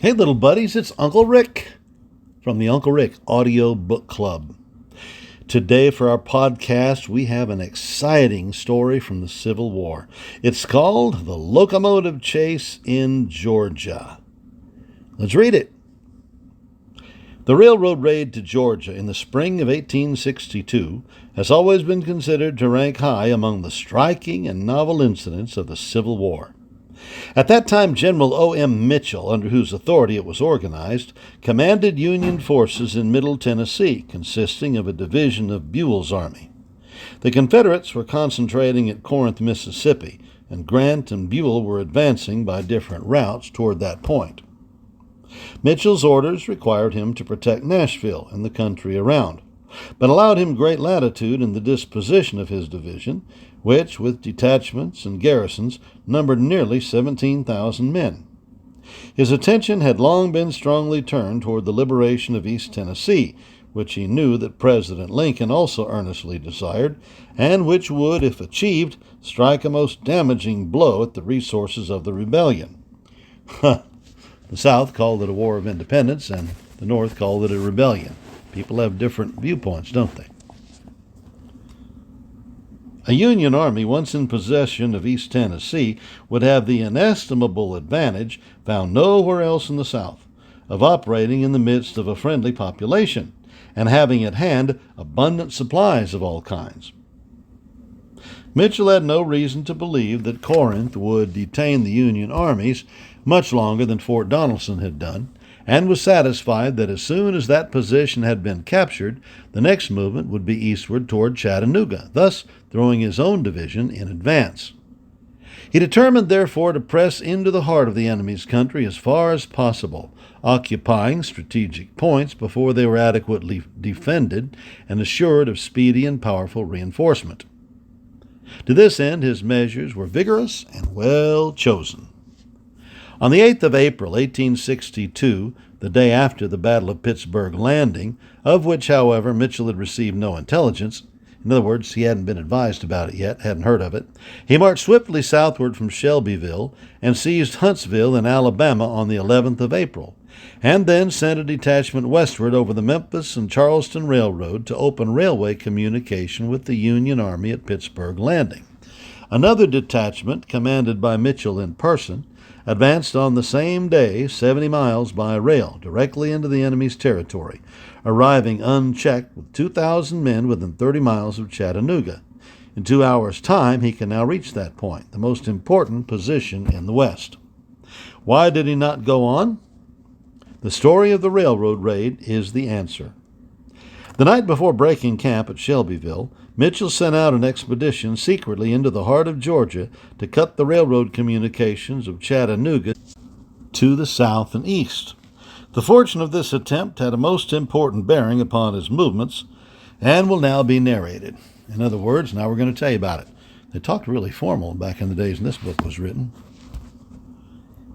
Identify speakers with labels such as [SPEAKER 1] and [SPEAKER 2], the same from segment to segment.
[SPEAKER 1] Hey, little buddies, it's Uncle Rick from the Uncle Rick Audio Book Club. Today, for our podcast, we have an exciting story from the Civil War. It's called The Locomotive Chase in Georgia. Let's read it. The railroad raid to Georgia in the spring of 1862 has always been considered to rank high among the striking and novel incidents of the Civil War. At that time, General O.M. Mitchell, under whose authority it was organized, commanded Union forces in Middle Tennessee, consisting of a division of Buell's army. The Confederates were concentrating at Corinth, Mississippi, and Grant and Buell were advancing by different routes toward that point. Mitchell's orders required him to protect Nashville and the country around, but allowed him great latitude in the disposition of his division, which, with detachments and garrisons, numbered nearly 17,000 men. His attention had long been strongly turned toward the liberation of East Tennessee, which he knew that President Lincoln also earnestly desired, and which would, if achieved, strike a most damaging blow at the resources of the rebellion. The South called it a war of independence, and the North called it a rebellion. People have different viewpoints, don't they? A Union army once in possession of East Tennessee would have the inestimable advantage, found nowhere else in the South, of operating in the midst of a friendly population and having at hand abundant supplies of all kinds. Mitchell had no reason to believe that Corinth would detain the Union armies much longer than Fort Donelson had done, and was satisfied that as soon as that position had been captured, the next movement would be eastward toward Chattanooga, thus throwing his own division in advance. He determined, therefore, to press into the heart of the enemy's country as far as possible, occupying strategic points before they were adequately defended and assured of speedy and powerful reinforcement. To this end, his measures were vigorous and well chosen. On the 8th of April, 1862, the day after the Battle of Pittsburgh Landing, of which, however, Mitchell had received no intelligence, in other words, he hadn't been advised about it yet, hadn't heard of it, he marched swiftly southward from Shelbyville and seized Huntsville in Alabama on the 11th of April, and then sent a detachment westward over the Memphis and Charleston Railroad to open railway communication with the Union Army at Pittsburgh Landing. Another detachment, commanded by Mitchell in person, advanced on the same day 70 miles by rail directly into the enemy's territory, arriving unchecked with 2,000 men within 30 miles of Chattanooga. In 2 hours' time, he can now reach that point, the most important position in the West. Why did he not go on? The story of the railroad raid is the answer. The night before breaking camp at Shelbyville, Mitchell sent out an expedition secretly into the heart of Georgia to cut the railroad communications of Chattanooga to the south and east. The fortune of this attempt had a most important bearing upon his movements and will now be narrated. In other words, now we're going to tell you about it. They talked really formal back in the days when this book was written.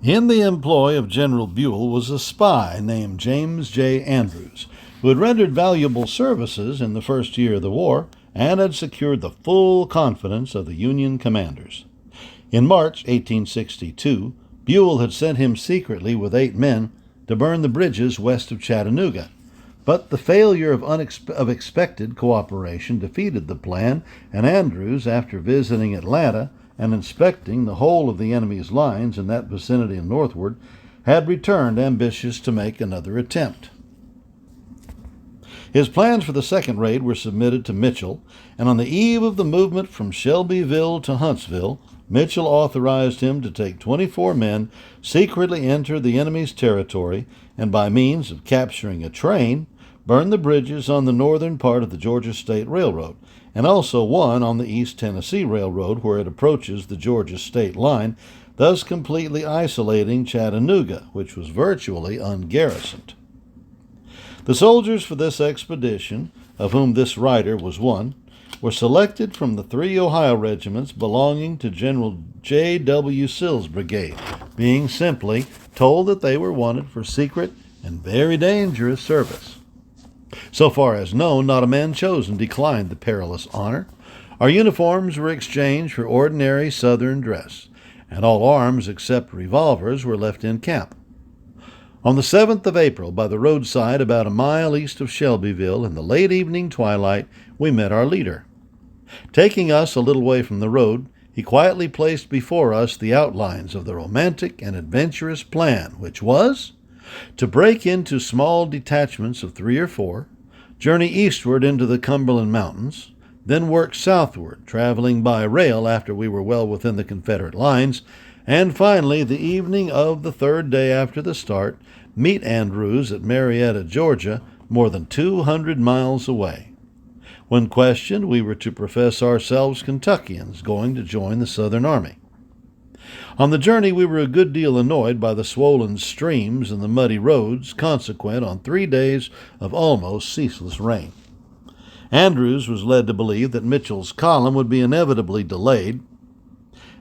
[SPEAKER 1] In the employ of General Buell was a spy named James J. Andrews, who had rendered valuable services in the first year of the war and had secured the full confidence of the Union commanders. In March 1862, Buell had sent him secretly with 8 men to burn the bridges west of Chattanooga, but the failure of expected cooperation defeated the plan, and Andrews, after visiting Atlanta and inspecting the whole of the enemy's lines in that vicinity and northward, had returned ambitious to make another attempt. His plans for the second raid were submitted to Mitchell, and on the eve of the movement from Shelbyville to Huntsville, Mitchell authorized him to take 24 men, secretly enter the enemy's territory, and by means of capturing a train, burn the bridges on the northern part of the Georgia State Railroad, and also one on the East Tennessee Railroad where it approaches the Georgia state line, thus completely isolating Chattanooga, which was virtually ungarrisoned. The soldiers for this expedition, of whom this writer was one, were selected from the 3 Ohio regiments belonging to General J. W. Sill's brigade, being simply told that they were wanted for secret and very dangerous service. So far as known, not a man chosen declined the perilous honor. Our uniforms were exchanged for ordinary Southern dress, and all arms except revolvers were left in camp. On the 7th of April, by the roadside about a mile east of Shelbyville, in the late evening twilight, we met our leader. Taking us a little way from the road, he quietly placed before us the outlines of the romantic and adventurous plan, which was to break into small detachments of 3 or 4, journey eastward into the Cumberland Mountains, then work southward, traveling by rail after we were well within the Confederate lines, and finally, the evening of the 3rd day after the start, meet Andrews at Marietta, Georgia, more than 200 miles away. When questioned, we were to profess ourselves Kentuckians going to join the Southern Army. On the journey, we were a good deal annoyed by the swollen streams and the muddy roads consequent on 3 days of almost ceaseless rain. Andrews was led to believe that Mitchell's column would be inevitably delayed,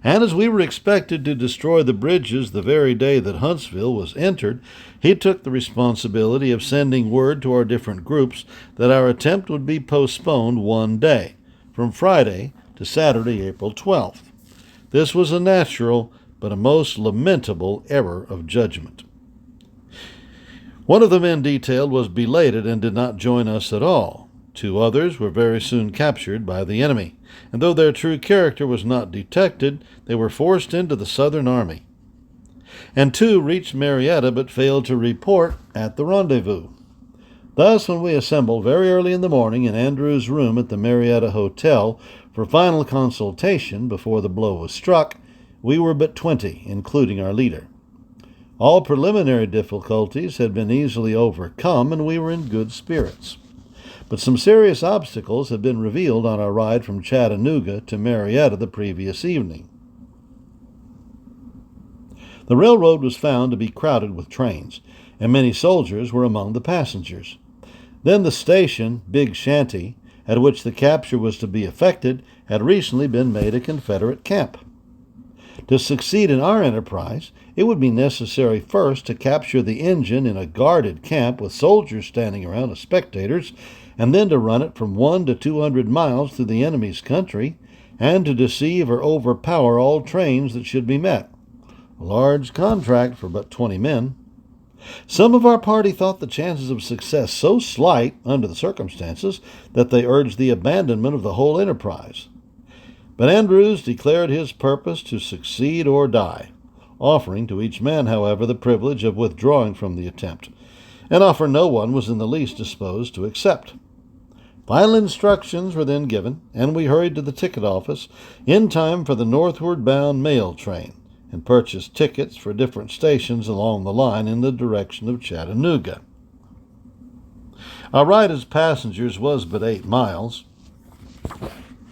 [SPEAKER 1] and as we were expected to destroy the bridges the very day that Huntsville was entered, he took the responsibility of sending word to our different groups that our attempt would be postponed 1 day, from Friday to Saturday, April 12th. This was a natural but a most lamentable error of judgment. One of the men detailed was belated and did not join us at all. 2 others were very soon captured by the enemy, and though their true character was not detected, they were forced into the Southern Army. And 2 reached Marietta but failed to report at the rendezvous. Thus, when we assembled very early in the morning in Andrews' room at the Marietta Hotel for final consultation before the blow was struck, we were but 20, including our leader. All preliminary difficulties had been easily overcome, and we were in good spirits. But some serious obstacles had been revealed on our ride from Chattanooga to Marietta the previous evening. The railroad was found to be crowded with trains, and many soldiers were among the passengers. Then the station, Big Shanty, at which the capture was to be effected, had recently been made a Confederate camp. To succeed in our enterprise, it would be necessary first to capture the engine in a guarded camp with soldiers standing around as spectators, and then to run it from 1 to 200 miles through the enemy's country, and to deceive or overpower all trains that should be met. A large contract for but 20 men. Some of our party thought the chances of success so slight under the circumstances that they urged the abandonment of the whole enterprise. But Andrews declared his purpose to succeed or die, offering to each man, however, the privilege of withdrawing from the attempt, an offer no one was in the least disposed to accept. Final instructions were then given, and we hurried to the ticket office in time for the northward bound mail train, and purchased tickets for different stations along the line in the direction of Chattanooga. Our ride as passengers was but 8 miles.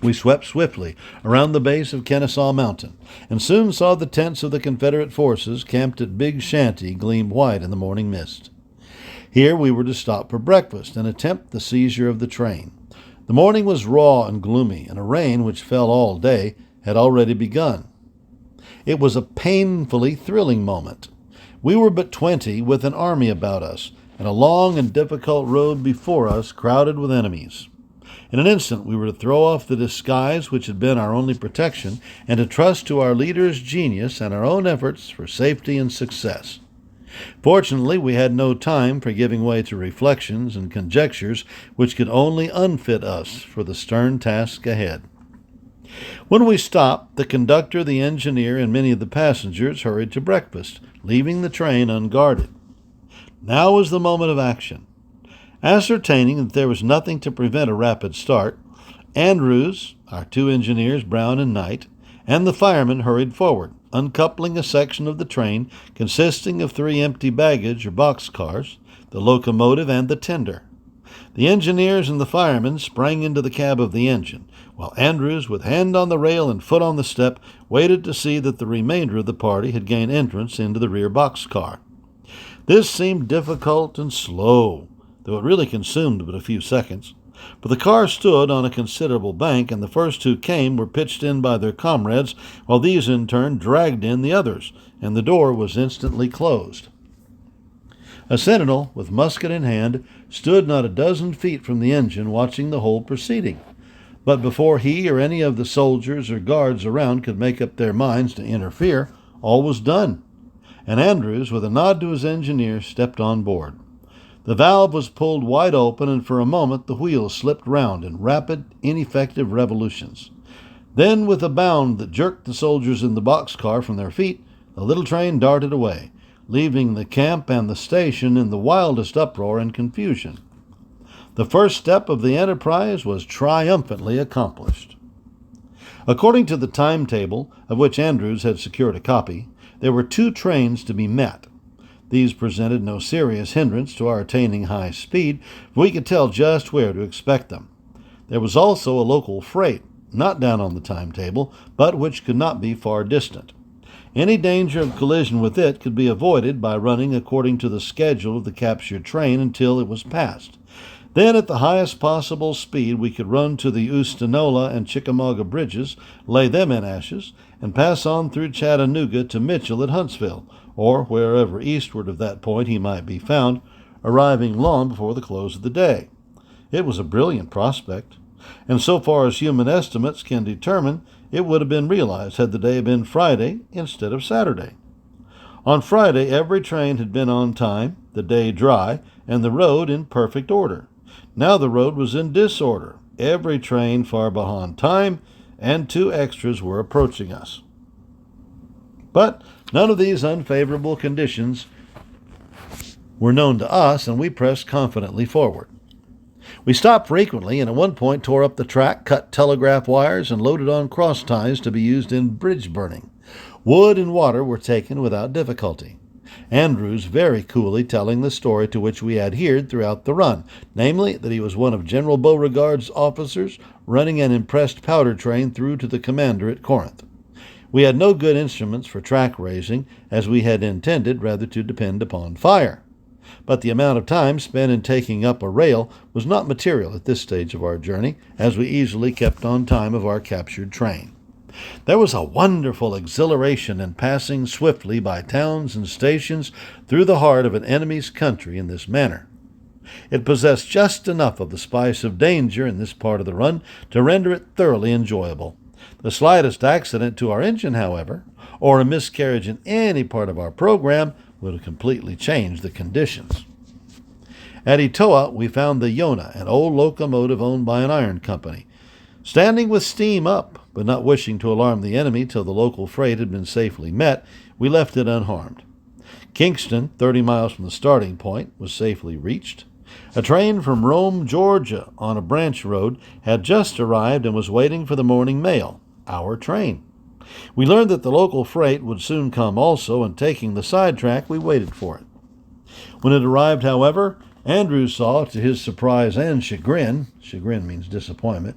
[SPEAKER 1] We swept swiftly around the base of Kennesaw Mountain, and soon saw the tents of the Confederate forces camped at Big Shanty gleam white in the morning mist. Here we were to stop for breakfast and attempt the seizure of the train. The morning was raw and gloomy, and a rain, which fell all day, had already begun. It was a painfully thrilling moment. We were but 20, with an army about us, and a long and difficult road before us crowded with enemies. In an instant we were to throw off the disguise which had been our only protection, and to trust to our leader's genius and our own efforts for safety and success. Fortunately, we had no time for giving way to reflections and conjectures which could only unfit us for the stern task ahead. When we stopped, the conductor, the engineer, and many of the passengers hurried to breakfast, leaving the train unguarded. Now was the moment of action. Ascertaining that there was nothing to prevent a rapid start, Andrews, our 2 engineers, Brown and Knight, and the firemen hurried forward, uncoupling a section of the train consisting of 3 empty baggage or box cars, the locomotive, and the tender. The engineers and the firemen sprang into the cab of the engine, while Andrews, with hand on the rail and foot on the step, waited to see that the remainder of the party had gained entrance into the rear box car. This seemed difficult and slow, though it really consumed but a few seconds. For the car stood on a considerable bank, and the first 2 came were pitched in by their comrades, while these in turn dragged in the others, and the door was instantly closed. A sentinel, with musket in hand, stood not a dozen feet from the engine, watching the whole proceeding. But before he or any of the soldiers or guards around could make up their minds to interfere, all was done, and Andrews, with a nod to his engineer, stepped on board. The valve was pulled wide open, and for a moment the wheels slipped round in rapid, ineffective revolutions. Then, with a bound that jerked the soldiers in the boxcar from their feet, the little train darted away, leaving the camp and the station in the wildest uproar and confusion. The first step of the enterprise was triumphantly accomplished. According to the timetable, of which Andrews had secured a copy, there were 2 trains to be met. These presented no serious hindrance to our attaining high speed, for we could tell just where to expect them. There was also a local freight, not down on the timetable, but which could not be far distant. Any danger of collision with it could be avoided by running according to the schedule of the captured train until it was passed. Then, at the highest possible speed, we could run to the Oostenola and Chickamauga bridges, lay them in ashes, and pass on through Chattanooga to Mitchell at Huntsville, or wherever eastward of that point he might be found, arriving long before the close of the day. It was a brilliant prospect, and so far as human estimates can determine, it would have been realized had the day been Friday instead of Saturday. On Friday, every train had been on time, the day dry, and the road in perfect order. Now the road was in disorder, every train far behind time, and 2 extras were approaching us. But none of these unfavorable conditions were known to us, and we pressed confidently forward. We stopped frequently, and at one point tore up the track, cut telegraph wires, and loaded on cross ties to be used in bridge burning. Wood and water were taken without difficulty. Andrews very coolly telling the story to which we adhered throughout the run, namely that he was one of General Beauregard's officers running an impressed powder train through to the commander at Corinth. We had no good instruments for track raising, as we had intended rather to depend upon fire. But the amount of time spent in taking up a rail was not material at this stage of our journey, as we easily kept on time of our captured train. There was a wonderful exhilaration in passing swiftly by towns and stations through the heart of an enemy's country in this manner. It possessed just enough of the spice of danger in this part of the run to render it thoroughly enjoyable. The slightest accident to our engine, however, or a miscarriage in any part of our program, would have completely changed the conditions. At Etowah, we found the Yonah, an old locomotive owned by an iron company. Standing with steam up, but not wishing to alarm the enemy till the local freight had been safely met, we left it unharmed. Kingston, 30 miles from the starting point, was safely reached. A train from Rome, Georgia, on a branch road, had just arrived and was waiting for the morning mail, our train. We learned that the local freight would soon come also, and taking the sidetrack, we waited for it. When it arrived, however, Andrews saw, to his surprise and chagrin means disappointment,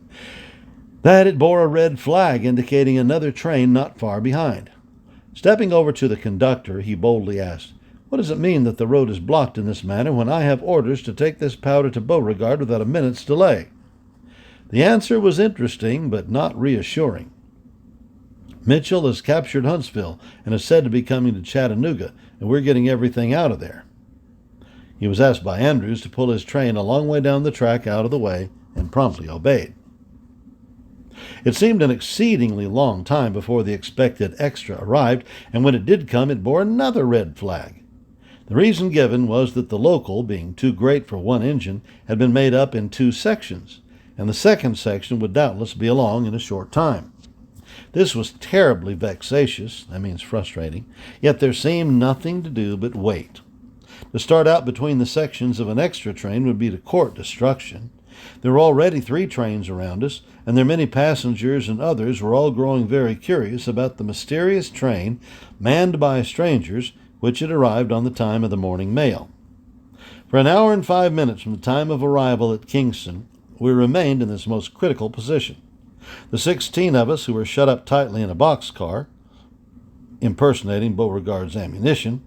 [SPEAKER 1] that it bore a red flag indicating another train not far behind. Stepping over to the conductor, he boldly asked, "What does it mean that the road is blocked in this manner when I have orders to take this powder to Beauregard without a minute's delay?" The answer was interesting, but not reassuring. "Mitchell has captured Huntsville and is said to be coming to Chattanooga, and we're getting everything out of there." He was asked by Andrews to pull his train a long way down the track out of the way, and promptly obeyed. It seemed an exceedingly long time before the expected extra arrived, and when it did come, it bore another red flag. The reason given was that the local, being too great for one engine, had been made up in 2 sections, and the second section would doubtless be along in a short time. This was terribly vexatious, that means frustrating, yet there seemed nothing to do but wait. To start out between the sections of an extra train would be to court destruction. There were already 3 trains around us, and their many passengers and others were all growing very curious about the mysterious train, manned by strangers, which had arrived on the time of the morning mail. For an hour and 5 minutes from the time of arrival at Kingston, we remained in this most critical position. The 16 of us who were shut up tightly in a boxcar, impersonating Beauregard's ammunition,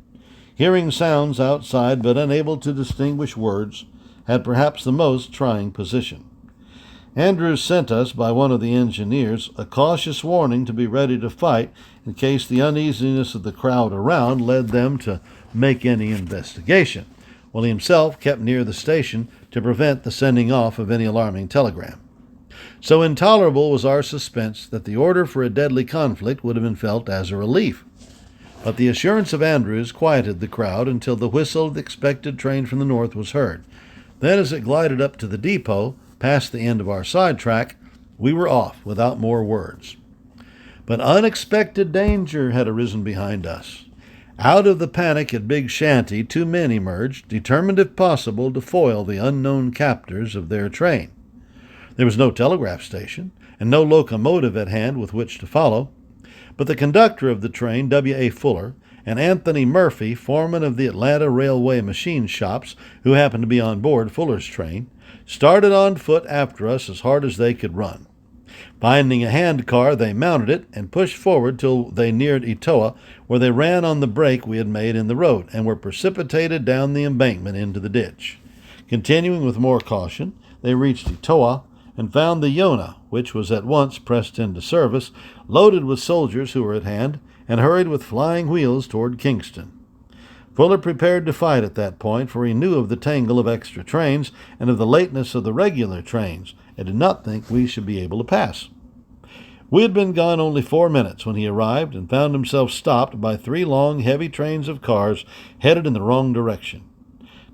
[SPEAKER 1] hearing sounds outside but unable to distinguish words, had perhaps the most trying position. Andrews sent us, by one of the engineers, a cautious warning to be ready to fight in case the uneasiness of the crowd around led them to make any investigation, while he himself kept near the station to prevent the sending off of any alarming telegram. So intolerable was our suspense that the order for a deadly conflict would have been felt as a relief. But the assurance of Andrews quieted the crowd until the whistle of the expected train from the north was heard. Then, as it glided up to the depot, past the end of our sidetrack, we were off without more words. But unexpected danger had arisen behind us. Out of the panic at Big Shanty, 2 men emerged, determined if possible to foil the unknown captors of their train. There was no telegraph station, and no locomotive at hand with which to follow, but the conductor of the train, W.A. Fuller, and Anthony Murphy, foreman of the Atlanta Railway machine shops, who happened to be on board Fuller's train, started on foot after us as hard as they could run. Finding a hand car, they mounted it and pushed forward till they neared Etowah, where they ran on the break we had made in the road and were precipitated down the embankment into the ditch. Continuing with more caution, they reached Etowah and found the Yonah, which was at once pressed into service, loaded with soldiers who were at hand, and hurried with flying wheels toward Kingston. Fuller prepared to fight at that point, for he knew of the tangle of extra trains and of the lateness of the regular trains, and did not think we should be able to pass. We had been gone only 4 minutes when he arrived and found himself stopped by 3 long, heavy trains of cars headed in the wrong direction.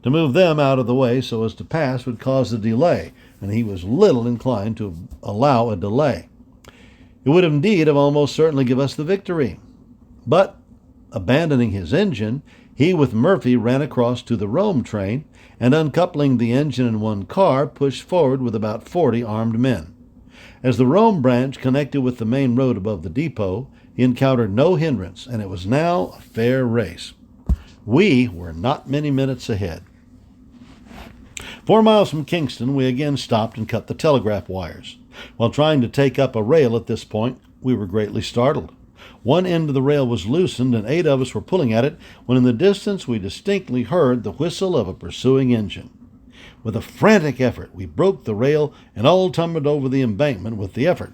[SPEAKER 1] To move them out of the way so as to pass would cause a delay, and he was little inclined to allow a delay. It would indeed have almost certainly given us the victory. But, abandoning his engine, he with Murphy ran across to the Rome train, and uncoupling the engine in one car, pushed forward with about 40 armed men. As the Rome branch connected with the main road above the depot, he encountered no hindrance, and it was now a fair race. We were not many minutes ahead. 4 miles from Kingston, we again stopped and cut the telegraph wires. While trying to take up a rail at this point, we were greatly startled. One end of the rail was loosened, and 8 of us were pulling at it, when in the distance we distinctly heard the whistle of a pursuing engine. With a frantic effort, we broke the rail and all tumbled over the embankment with the effort.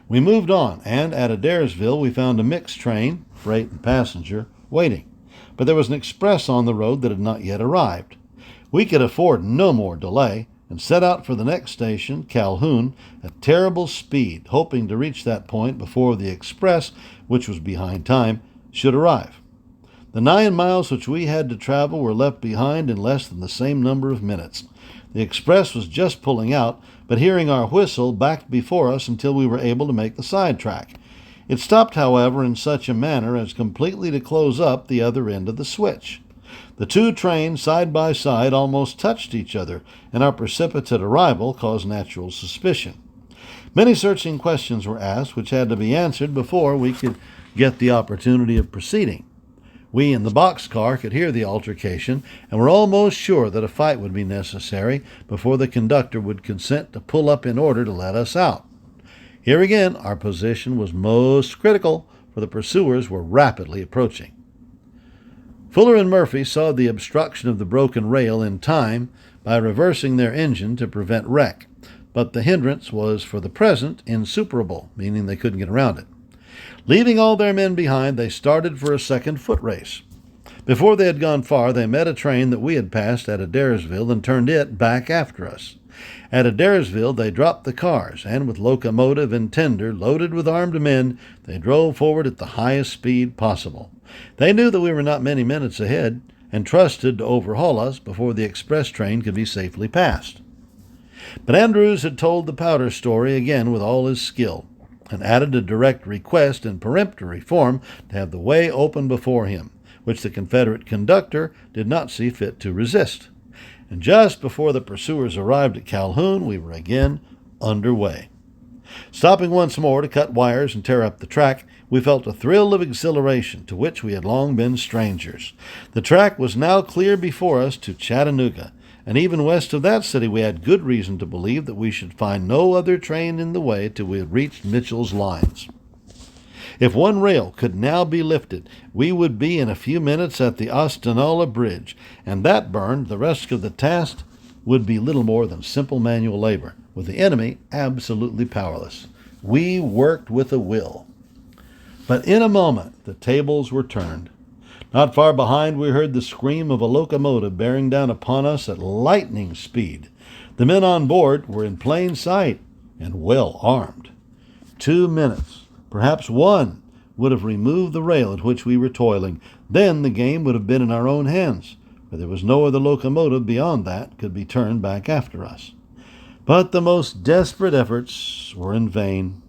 [SPEAKER 1] We moved on, and at Adairsville we found a mixed train, freight and passenger, waiting. But there was an express on the road that had not yet arrived. We could afford no more delay, and set out for the next station, Calhoun, at terrible speed, hoping to reach that point before the express, which was behind time, should arrive. The 9 miles which we had to travel were left behind in less than the same number of minutes. The express was just pulling out, but hearing our whistle, backed before us until we were able to make the sidetrack. It stopped, however, in such a manner as completely to close up the other end of the switch. The 2 trains, side by side, almost touched each other, and our precipitate arrival caused natural suspicion. Many searching questions were asked, which had to be answered before we could get the opportunity of proceeding. We in the boxcar could hear the altercation, and were almost sure that a fight would be necessary before the conductor would consent to pull up in order to let us out. Here again our position was most critical, for the pursuers were rapidly approaching. Fuller and Murphy saw the obstruction of the broken rail in time by reversing their engine to prevent wreck, but the hindrance was for the present insuperable, meaning they couldn't get around it. Leaving all their men behind, they started for a second foot race. Before they had gone far, they met a train that we had passed at Adairsville and turned it back after us. At Adairsville, they dropped the cars, and with locomotive and tender loaded with armed men, they drove forward at the highest speed possible. They knew that we were not many minutes ahead, and trusted to overhaul us before the express train could be safely passed. But Andrews had told the powder story again with all his skill, and added a direct request in peremptory form to have the way open before him, which the Confederate conductor did not see fit to resist. And just before the pursuers arrived at Calhoun, we were again underway. Stopping once more to cut wires and tear up the track, we felt a thrill of exhilaration to which we had long been strangers. The track was now clear before us to Chattanooga, and even west of that city we had good reason to believe that we should find no other train in the way till we had reached Mitchell's lines. If one rail could now be lifted, we would be in a few minutes at the Ostanola Bridge, and that burned, the rest of the task would be little more than simple manual labor, with the enemy absolutely powerless. We worked with a will. But in a moment the tables were turned. Not far behind we heard the scream of a locomotive bearing down upon us at lightning speed. The men on board were in plain sight and well armed. 2 minutes, perhaps 1, would have removed the rail at which we were toiling. Then the game would have been in our own hands, for there was no other locomotive beyond that could be turned back after us. But the most desperate efforts were in vain.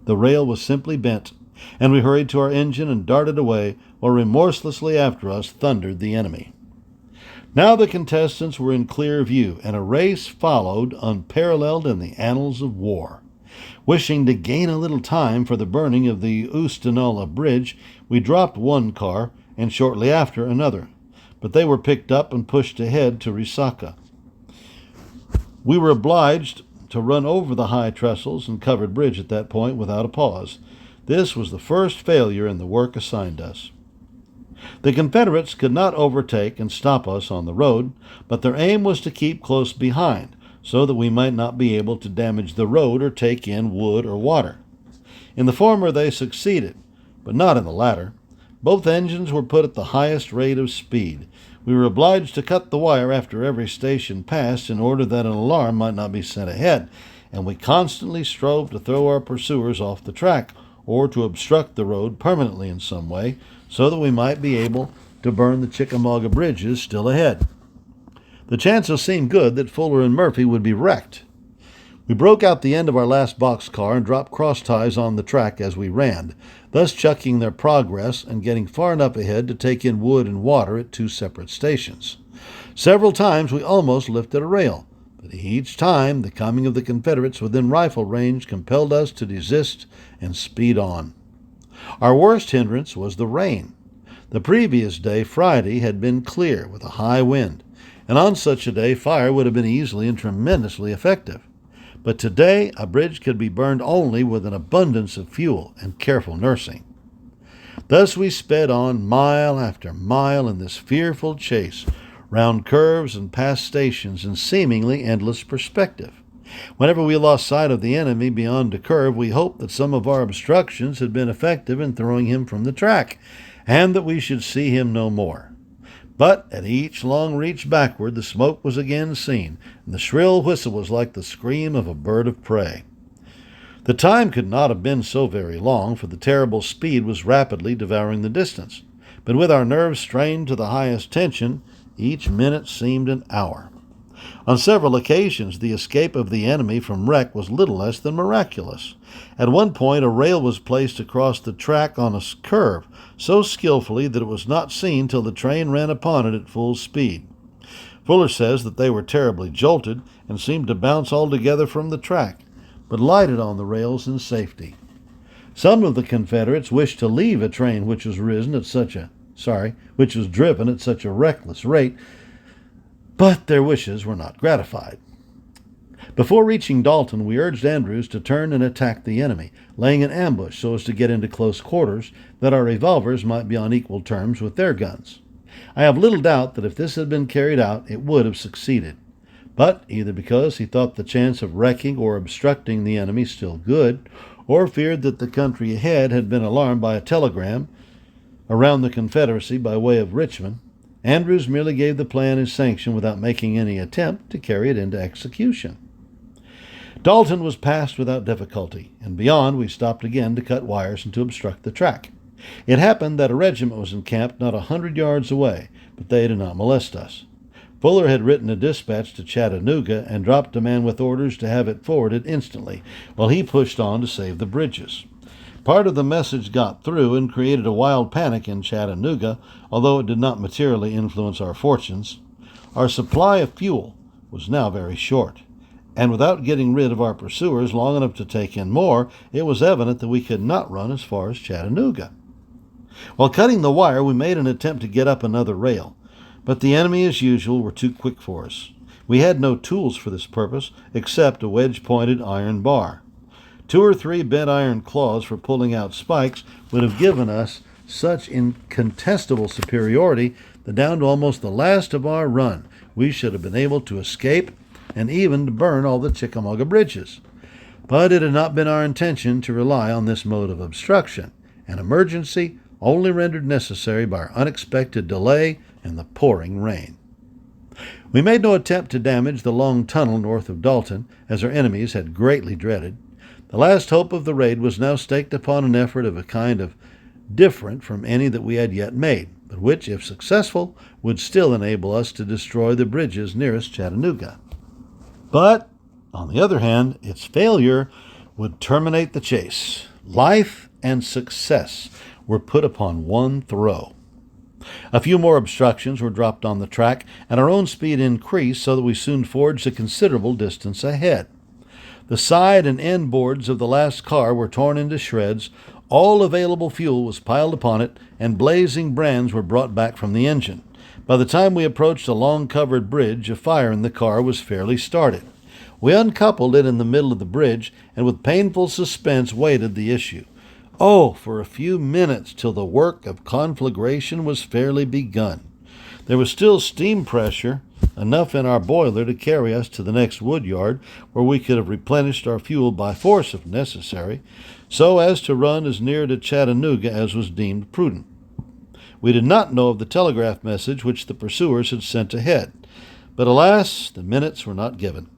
[SPEAKER 1] The rail was simply bent, and we hurried to our engine and darted away, while remorselessly after us thundered the enemy. Now the contestants were in clear view, and a race followed unparalleled in the annals of war. Wishing to gain a little time for the burning of the Oostenaula Bridge, we dropped one car, and shortly after another, but they were picked up and pushed ahead to Resaca. We were obliged to run over the high trestles and covered bridge at that point without a pause. This was the first failure in the work assigned us. The Confederates could not overtake and stop us on the road, but their aim was to keep close behind, so that we might not be able to damage the road or take in wood or water. In the former they succeeded, but not in the latter. Both engines were put at the highest rate of speed. We were obliged to cut the wire after every station passed in order that an alarm might not be sent ahead, and we constantly strove to throw our pursuers off the track or to obstruct the road permanently in some way, so that we might be able to burn the Chickamauga bridges still ahead. The chances seemed good that Fuller and Murphy would be wrecked. We broke out the end of our last boxcar and dropped cross ties on the track as we ran, thus checking their progress and getting far enough ahead to take in wood and water at two separate stations. Several times we almost lifted a rail, but each time the coming of the Confederates within rifle range compelled us to desist and speed on. Our worst hindrance was the rain. The previous day, Friday, had been clear with a high wind, and on such a day fire would have been easily and tremendously effective. But today a bridge could be burned only with an abundance of fuel and careful nursing. Thus we sped on mile after mile in this fearful chase, round curves and past stations in seemingly endless perspective. Whenever we lost sight of the enemy beyond a curve, we hoped that some of our obstructions had been effective in throwing him from the track, and that we should see him no more. But at each long reach backward, the smoke was again seen, and the shrill whistle was like the scream of a bird of prey. The time could not have been so very long, for the terrible speed was rapidly devouring the distance. But with our nerves strained to the highest tension, each minute seemed an hour. On several occasions, the escape of the enemy from wreck was little less than miraculous. At one point, a rail was placed across the track on a curve, so skillfully that it was not seen till the train ran upon it at full speed. Fuller says that they were terribly jolted and seemed to bounce altogether from the track, but lighted on the rails in safety. Some of the Confederates wished to leave a train which was driven at such a reckless rate, but their wishes were not gratified. Before reaching Dalton, we urged Andrews to turn and attack the enemy, laying an ambush so as to get into close quarters, that our revolvers might be on equal terms with their guns. I have little doubt that if this had been carried out, it would have succeeded. But either because he thought the chance of wrecking or obstructing the enemy still good, or feared that the country ahead had been alarmed by a telegram around the Confederacy by way of Richmond, Andrews merely gave the plan his sanction without making any attempt to carry it into execution. Dalton was passed without difficulty, and beyond we stopped again to cut wires and to obstruct the track. It happened that a regiment was encamped not 100 yards away, but they did not molest us. Fuller had written a dispatch to Chattanooga and dropped a man with orders to have it forwarded instantly, while he pushed on to save the bridges. Part of the message got through and created a wild panic in Chattanooga, although it did not materially influence our fortunes. Our supply of fuel was now very short, and without getting rid of our pursuers long enough to take in more, it was evident that we could not run as far as Chattanooga. While cutting the wire, we made an attempt to get up another rail, but the enemy, as usual, were too quick for us. We had no tools for this purpose except a wedge-pointed iron bar. 2 or 3 bent iron claws for pulling out spikes would have given us such incontestable superiority that down to almost the last of our run we should have been able to escape and even to burn all the Chickamauga bridges. But it had not been our intention to rely on this mode of obstruction, an emergency only rendered necessary by our unexpected delay and the pouring rain. We made no attempt to damage the long tunnel north of Dalton, as our enemies had greatly dreaded. The last hope of the raid was now staked upon an effort of a kind of different from any that we had yet made, but which, if successful, would still enable us to destroy the bridges nearest Chattanooga. But, on the other hand, its failure would terminate the chase. Life and success were put upon one throw. A few more obstructions were dropped on the track, and our own speed increased so that we soon forged a considerable distance ahead. The side and end boards of the last car were torn into shreds, all available fuel was piled upon it, and blazing brands were brought back from the engine. By the time we approached a long-covered bridge, a fire in the car was fairly started. We uncoupled it in the middle of the bridge, and with painful suspense waited the issue. Oh, for a few minutes till the work of conflagration was fairly begun. There was still steam pressure, enough in our boiler to carry us to the next wood yard, where we could have replenished our fuel by force if necessary, so as to run as near to Chattanooga as was deemed prudent. We did not know of the telegraph message which the pursuers had sent ahead, but alas, the minutes were not given.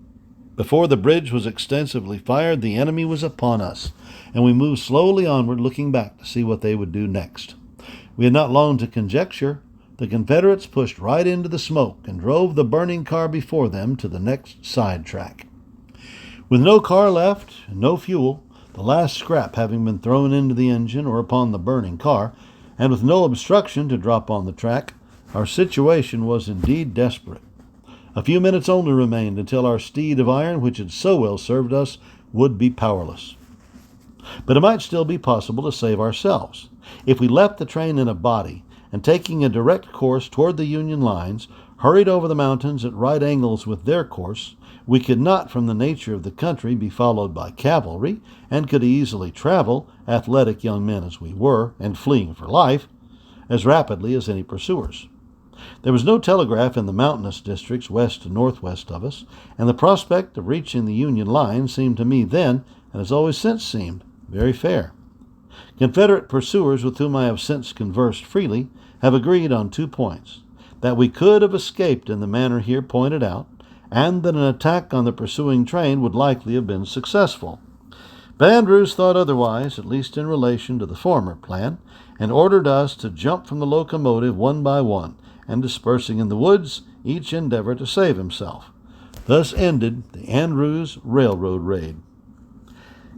[SPEAKER 1] Before the bridge was extensively fired, the enemy was upon us, and we moved slowly onward, looking back to see what they would do next. We had not long to conjecture. The Confederates pushed right into the smoke and drove the burning car before them to the next side track. With no car left and no fuel, the last scrap having been thrown into the engine or upon the burning car, and with no obstruction to drop on the track, our situation was indeed desperate. A few minutes only remained until our steed of iron, which had so well served us, would be powerless. But it might still be possible to save ourselves. If we left the train in a body, and taking a direct course toward the Union lines, hurried over the mountains at right angles with their course, we could not, from the nature of the country, be followed by cavalry, and could easily travel, athletic young men as we were, and fleeing for life, as rapidly as any pursuers. There was no telegraph in the mountainous districts west and northwest of us, and the prospect of reaching the Union line seemed to me then, and has always since seemed, very fair. Confederate pursuers with whom I have since conversed freely have agreed on 2 points: that we could have escaped in the manner here pointed out, and that an attack on the pursuing train would likely have been successful. But Andrews thought otherwise, at least in relation to the former plan, and ordered us to jump from the locomotive one by one, and dispersing in the woods, each endeavor to save himself. Thus ended the Andrews Railroad raid.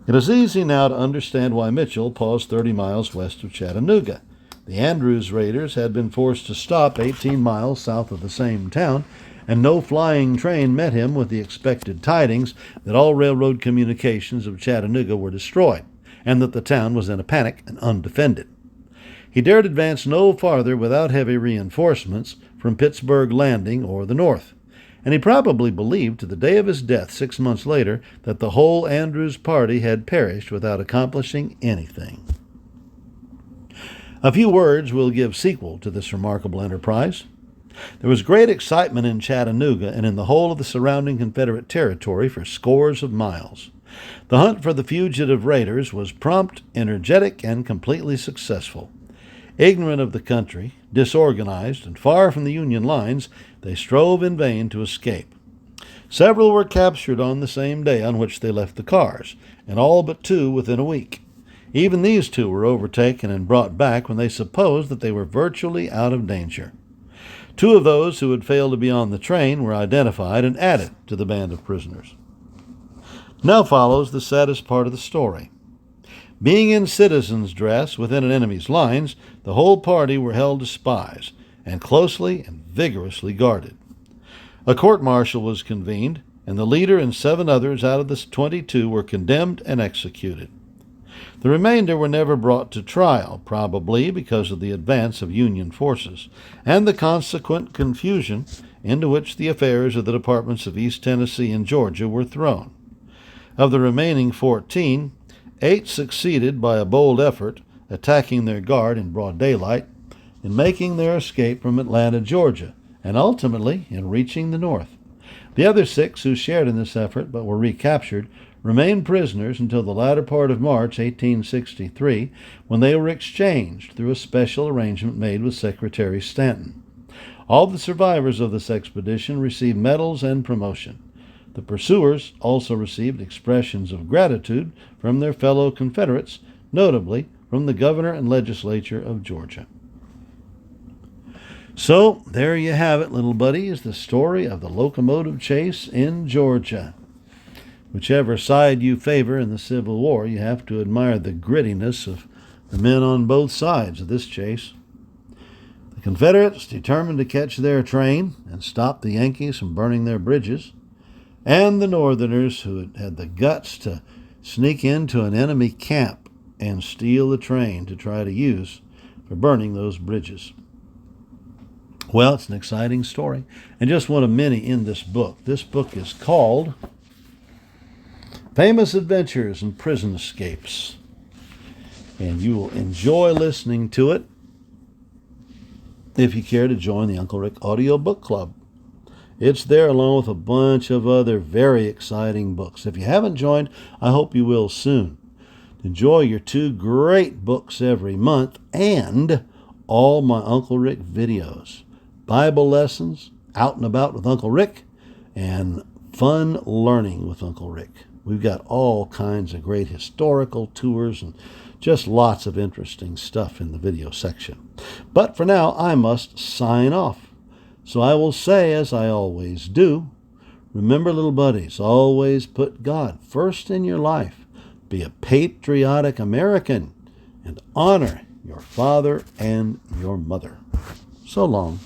[SPEAKER 1] It is easy now to understand why Mitchell paused 30 miles west of Chattanooga. The Andrews raiders had been forced to stop 18 miles south of the same town, and no flying train met him with the expected tidings that all railroad communications of Chattanooga were destroyed, and that the town was in a panic and undefended. He dared advance no farther without heavy reinforcements from Pittsburgh Landing or the north, and he probably believed to the day of his death 6 months later that the whole Andrews party had perished without accomplishing anything. A few words will give sequel to this remarkable enterprise. There was great excitement in Chattanooga and in the whole of the surrounding Confederate territory for scores of miles. The hunt for the fugitive raiders was prompt, energetic, and completely successful. Ignorant of the country, disorganized, and far from the Union lines, they strove in vain to escape. Several were captured on the same day on which they left the cars, and all but 2 within a week. Even these 2 were overtaken and brought back when they supposed that they were virtually out of danger. 2 of those who had failed to be on the train were identified and added to the band of prisoners. Now follows the saddest part of the story. Being in citizens' dress within an enemy's lines, the whole party were held as spies, and closely and vigorously guarded. A court-martial was convened, and the leader and 7 others out of the 22 were condemned and executed. The remainder were never brought to trial, probably because of the advance of Union forces, and the consequent confusion into which the affairs of the departments of East Tennessee and Georgia were thrown. Of the remaining 14, 8 succeeded by a bold effort, attacking their guard in broad daylight, in making their escape from Atlanta, Georgia, and ultimately in reaching the north. The other 6 who shared in this effort but were recaptured remained prisoners until the latter part of March 1863, when they were exchanged through a special arrangement made with Secretary Stanton. All the survivors of this expedition received medals and promotion. The pursuers also received expressions of gratitude from their fellow Confederates, notably from the governor and legislature of Georgia. So, there you have it, little buddies, the story of the locomotive chase in Georgia. Whichever side you favor in the Civil War, you have to admire the grittiness of the men on both sides of this chase. The Confederates determined to catch their train and stop the Yankees from burning their bridges, and the Northerners who had the guts to sneak into an enemy camp and steal the train to try to use for burning those bridges. Well, it's an exciting story, and just one of many in this book. This book is called Famous Adventures and Prison Escapes, and you will enjoy listening to it if you care to join the Uncle Rick Audio Book Club. It's there along with a bunch of other very exciting books. If you haven't joined, I hope you will soon. Enjoy your 2 great books every month and all my Uncle Rick videos. Bible lessons, out and about with Uncle Rick, and fun learning with Uncle Rick. We've got all kinds of great historical tours and just lots of interesting stuff in the video section. But for now, I must sign off. So I will say, as I always do, remember, little buddies, always put God first in your life. Be a patriotic American and honor your father and your mother. So long.